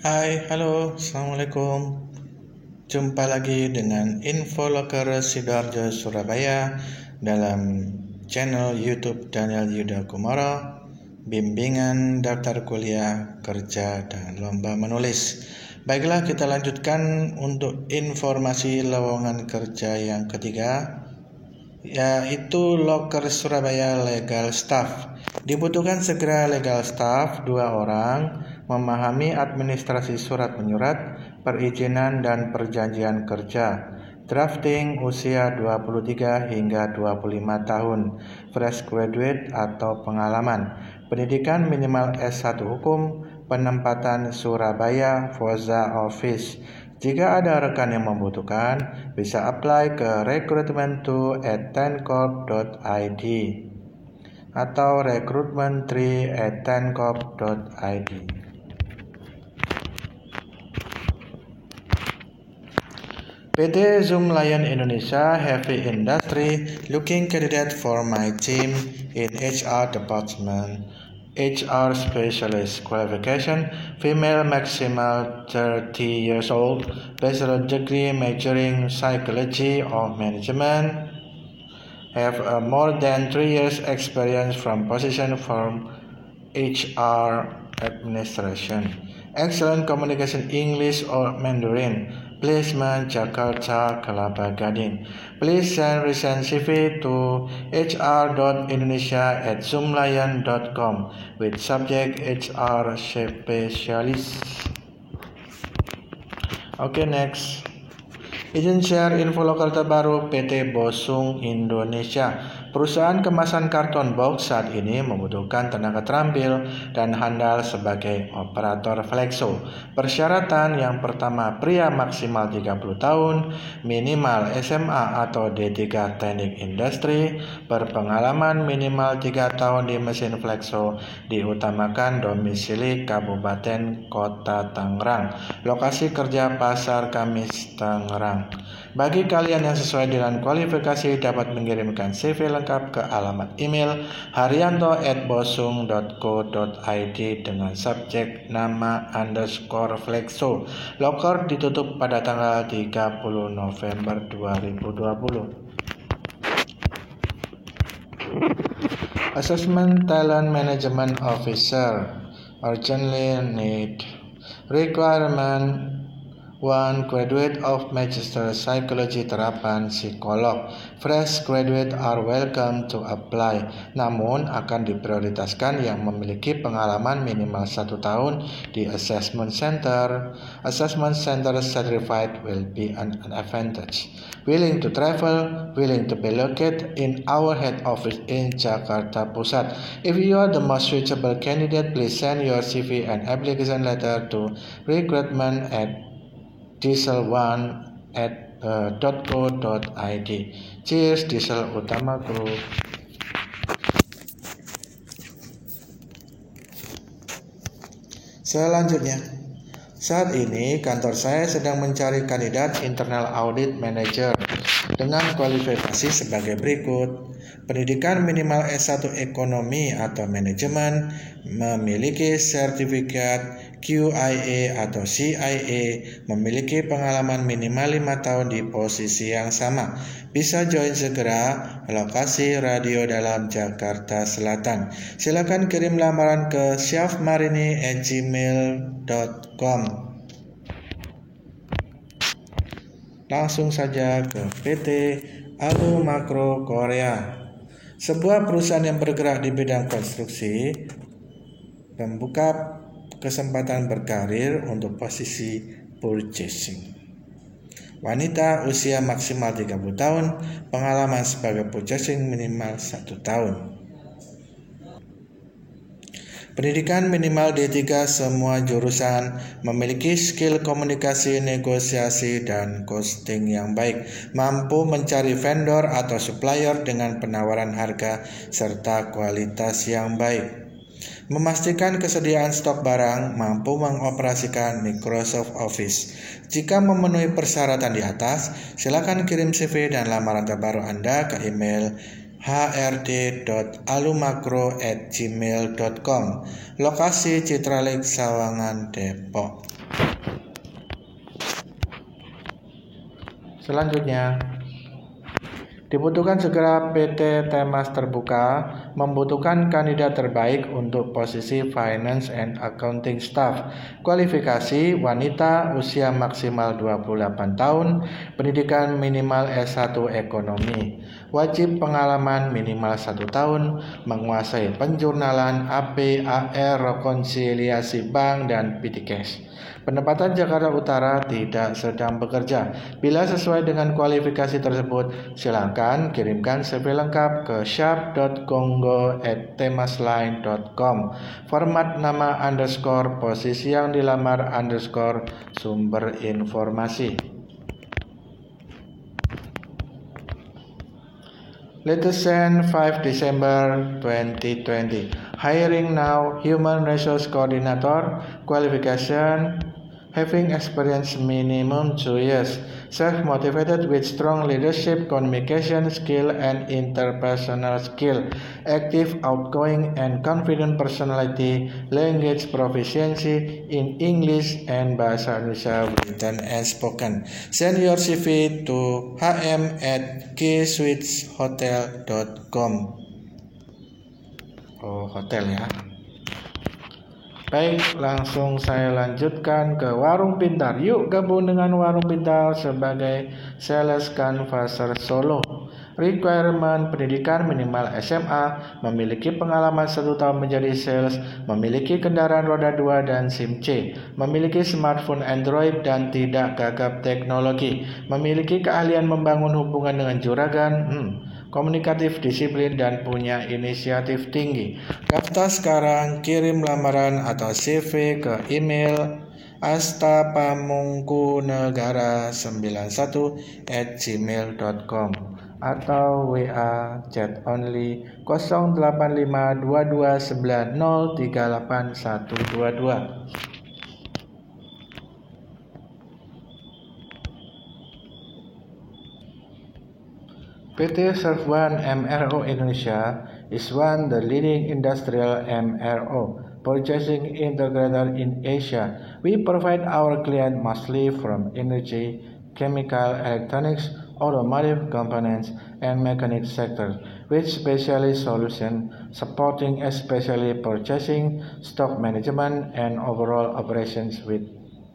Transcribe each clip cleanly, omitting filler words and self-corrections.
Hai, halo, Assalamualaikum. Jumpa lagi dengan Infoloker Sidoarjo Surabaya dalam channel YouTube Daniel Yuda Kumoro, bimbingan daftar kuliah, kerja, dan lomba menulis. Baiklah, kita lanjutkan untuk informasi lowongan kerja yang ketiga, yaitu Loker Surabaya Legal Staff. Dibutuhkan segera legal staff 2 orang, memahami administrasi surat menyurat, perizinan dan perjanjian kerja. Drafting usia 23 hingga 25 tahun, fresh graduate atau pengalaman. Pendidikan minimal S1 Hukum, penempatan Surabaya, Forza Office. Jika ada rekan yang membutuhkan, bisa apply ke recruitment2@tencorp.id atau recruitment3@tencorp.id. PT Zoomlion Indonesia Heavy Industry looking candidate for my team in HR department. HR specialist qualification, female, maximal 30 years old, bachelor degree majoring psychology or management, have more than 3 years experience from position from HR administration, excellent communication English or Mandarin, placement Jakarta Kelapa Gading. Please send recent CV to hr.indonesia@zoomlion.com with subject HR specialist. Okay, next. Izin share info lokal terbaru PT Bosung Indonesia. Perusahaan kemasan karton box saat ini membutuhkan tenaga terampil dan handal sebagai operator flexo. Persyaratan yang pertama, pria maksimal 30 tahun, minimal SMA atau D3 Teknik Industri, berpengalaman minimal 3 tahun di mesin flexo, diutamakan domisili Kabupaten Kota Tangerang. Lokasi kerja Pasar Kamis Tangerang. Bagi kalian yang sesuai dengan kualifikasi dapat mengirimkan CV lengkap ke alamat email haryanto@bosung.co.id dengan subjek nama _flexo. Loker ditutup pada tanggal 30 November 2020. Assessment Talent Management Officer urgently need. Requirement 1. Graduate of Magister Psychology Terapan Psikolog. Fresh graduate are welcome to apply, namun akan diprioritaskan yang memiliki pengalaman minimal 1 tahun di Assessment Center. Assessment Center certified will be an advantage. Willing to travel, willing to be located in our head office in Jakarta Pusat. If you are the most suitable candidate, please send your CV and application letter to recruitment@diesel1.co.id. Cheers, Diesel Utama Group. Selanjutnya, saat ini kantor saya sedang mencari kandidat internal audit manager dengan kualifikasi sebagai berikut. Pendidikan minimal S1 Ekonomi atau Manajemen, memiliki sertifikat QIA atau CIA, memiliki pengalaman minimal 5 tahun di posisi yang sama. Bisa join segera, lokasi Radio Dalam Jakarta Selatan. Silakan kirim lamaran ke syafmarini@gmail.com. Langsung saja ke PT Alu Makro Korea, sebuah perusahaan yang bergerak di bidang konstruksi, membuka kesempatan berkarir untuk posisi purchasing. Wanita usia maksimal 30 tahun, pengalaman sebagai purchasing minimal 1 tahun. Pendidikan minimal D3 semua jurusan, memiliki skill komunikasi, negosiasi, dan costing yang baik, mampu mencari vendor atau supplier dengan penawaran harga serta kualitas yang baik. Memastikan kesediaan stok barang, mampu mengoperasikan Microsoft Office. Jika memenuhi persyaratan di atas, silakan kirim CV dan lamaran terbaru Anda ke email hrd.alumakro@gmail.com. Lokasi Citralink Sawangan, Depok. Selanjutnya, dibutuhkan segera PT Temas terbuka, membutuhkan kandidat terbaik untuk posisi Finance and Accounting Staff. Kualifikasi wanita, usia maksimal 28 tahun, pendidikan minimal S1 Ekonomi. Wajib pengalaman minimal 1 tahun, menguasai penjurnalan, AP, AR, rekonsiliasi bank, dan PTCash. Penempatan Jakarta Utara, tidak sedang bekerja. Bila sesuai dengan kualifikasi tersebut, silakan kirimkan CV lengkap ke sharp.congo@temasline.com. Format nama _ posisi yang dilamar _ sumber informasi. Latest sent 5 December 2020. Hiring now, Human Resource Coordinator. Qualification: having experience minimum 2 years. Self-motivated with strong leadership, communication skill, and interpersonal skill. Active, outgoing, and confident personality. Language proficiency in English and Bahasa Indonesia written and spoken. Send your CV to hm@ksuiteshotel.com. Oh, hotel ya. Baik, langsung saya lanjutkan ke Warung Pintar. Yuk gabung dengan Warung Pintar sebagai sales canvasser solo. Requirement: pendidikan minimal SMA, memiliki pengalaman 1 tahun menjadi sales, memiliki kendaraan roda 2 dan SIM C, memiliki smartphone Android dan tidak gagap teknologi, memiliki keahlian membangun hubungan dengan juragan, komunikatif, disiplin, dan punya inisiatif tinggi. Daftar sekarang, kirim lamaran atau CV ke email astapamungkunegara91@gmail.com atau WA chat only 08552290382122. PT Serv1 MRO Indonesia is one the leading industrial MRO purchasing integrator in Asia. We provide our client mostly from energy, chemical, electronics, automotive components, and mechanic sectors, with specialist solutions supporting especially purchasing, stock management, and overall operations with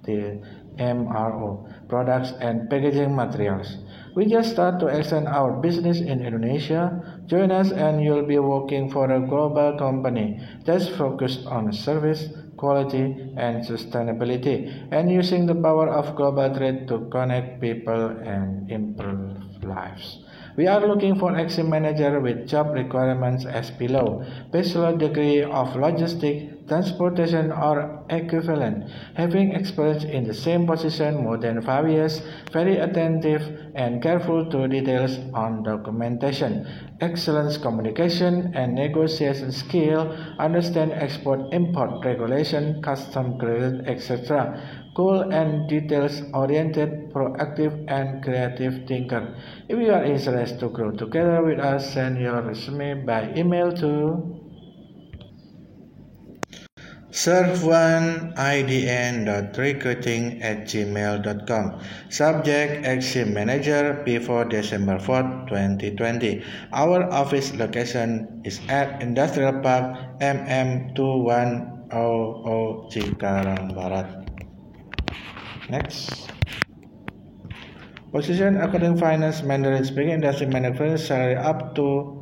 the MRO products and packaging materials. We just start to extend our business in Indonesia. Join us and you'll be working for a global company that's focused on service, quality, and sustainability, and using the power of global trade to connect people and improve lives. We are looking for exim manager with job requirements as below: bachelor degree of logistics, transportation or equivalent, having experience in the same position more than 5 years, very attentive and careful to details on documentation, excellent communication and negotiation skill, understand export-import regulation, custom credit, etc. Cool and details-oriented, proactive and creative thinker. If you are interested to grow together with us, send your resume by email to serv1idn.recruiting@gmail.com. Subject: exim manager before December 4, 2020. Our office location is at Industrial Park MM2100 Cikarang Barat. Next. Position: accounting, finance, Mandarin speaking, industry, manufacturing, salary up to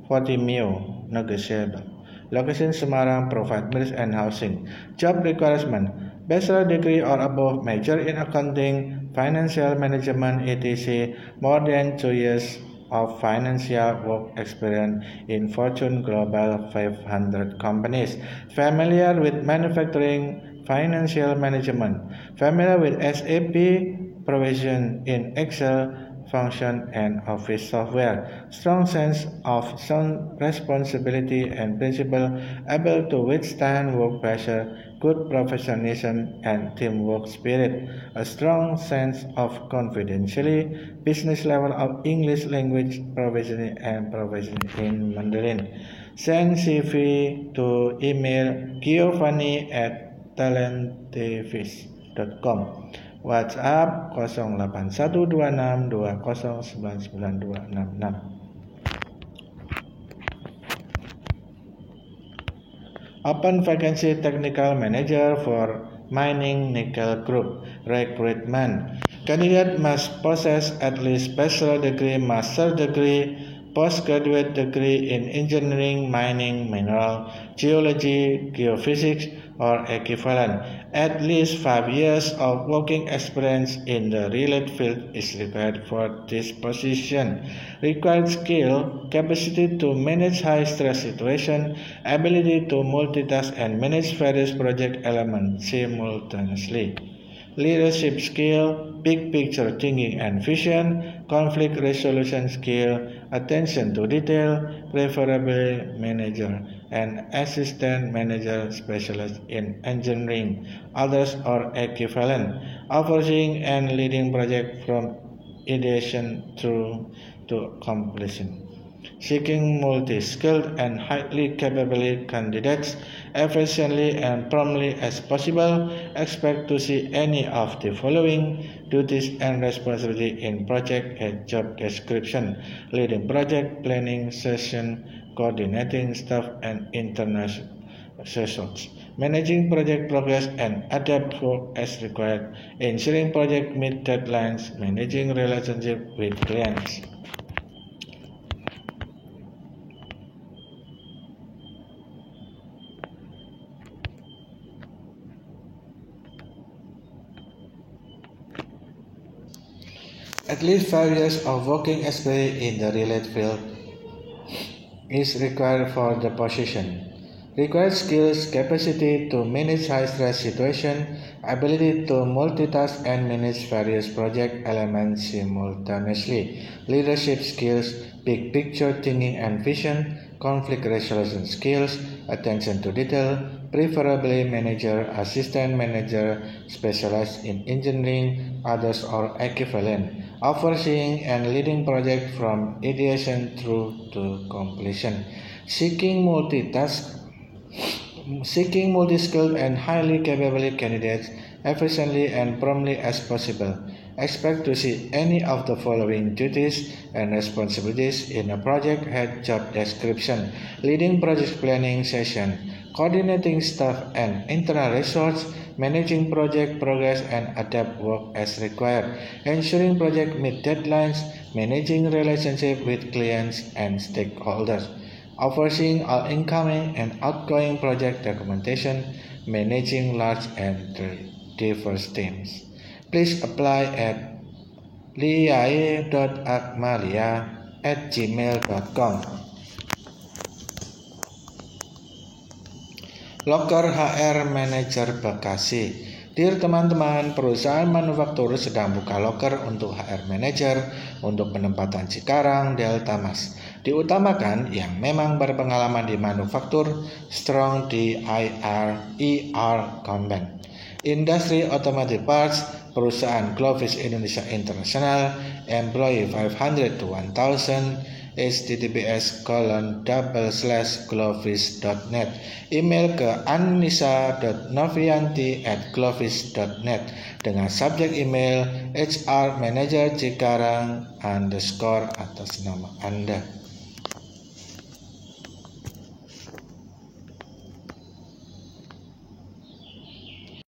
40 mil, negotiable. Location: Semarang, provide meals and housing. Job requirement: bachelor degree or above, major in accounting, financial management, etc. More than 2 years of financial work experience in Fortune Global 500 companies. Familiar with manufacturing, financial management. Familiar with SAP, provision in Excel, function, and office software. Strong sense of responsibility and principle, able to withstand work pressure, good professionalism and teamwork spirit. A strong sense of confidentiality, business level of English language proficiency and proficiency in Mandarin. Send CV to email giovanni@talentdavis.com. WhatsApp 0812620992266. Open vacancy technical manager for mining nickel group. Recruitment. Candidate must possess at least bachelor degree, master degree, postgraduate degree in engineering, mining, mineral, geology, geophysics, or equivalent. At least 5 years of working experience in the related field is required for this position. Required skill, capacity to manage high-stress situation, ability to multitask and manage various project elements simultaneously. Leadership skill, big picture thinking and vision, conflict resolution skill, attention to detail, preferably manager and assistant manager specialist in engineering, others or equivalent, overseeing and leading project from ideation through to completion. Seeking multi-skilled and highly capable candidates efficiently and promptly as possible. Expect to see any of the following duties and responsibilities in project and job description: leading project planning session, coordinating staff and internal sessions, managing project progress and adapt work as required, ensuring project meet deadlines, managing relationship with clients. At least 5 years of working experience in the related field is required for the position. Required skills, capacity to manage high-stress situation, ability to multitask and manage various project elements simultaneously, leadership skills, big picture thinking and vision, conflict resolution skills, attention to detail, preferably manager, assistant manager, specialized in engineering, others or equivalent, overseeing and leading project from ideation through to completion, seeking multi-skilled and highly capable candidates efficiently and promptly as possible. Expect to see any of the following duties and responsibilities in a project head job description: leading project planning session, coordinating staff and internal resource, managing project progress and adapt work as required, ensuring project meet deadlines, managing relationship with clients and stakeholders, overseeing all incoming and outgoing project documentation, managing large and diverse teams. Please apply at liae.akmalia@gmail.com. Loker HR Manager Bekasi. Dear teman-teman, perusahaan manufaktur sedang buka loker untuk HR Manager untuk penempatan Cikarang, Delta Mas. Diutamakan yang memang berpengalaman di manufaktur, strong di ER Combat. Industri Automotive Parts, perusahaan Glovis Indonesia International, employee 500 to 1000, https://glovis.net, email ke anissa.novianti@glovis.net dengan subjek email HR Manager Cikarang _ atas nama Anda.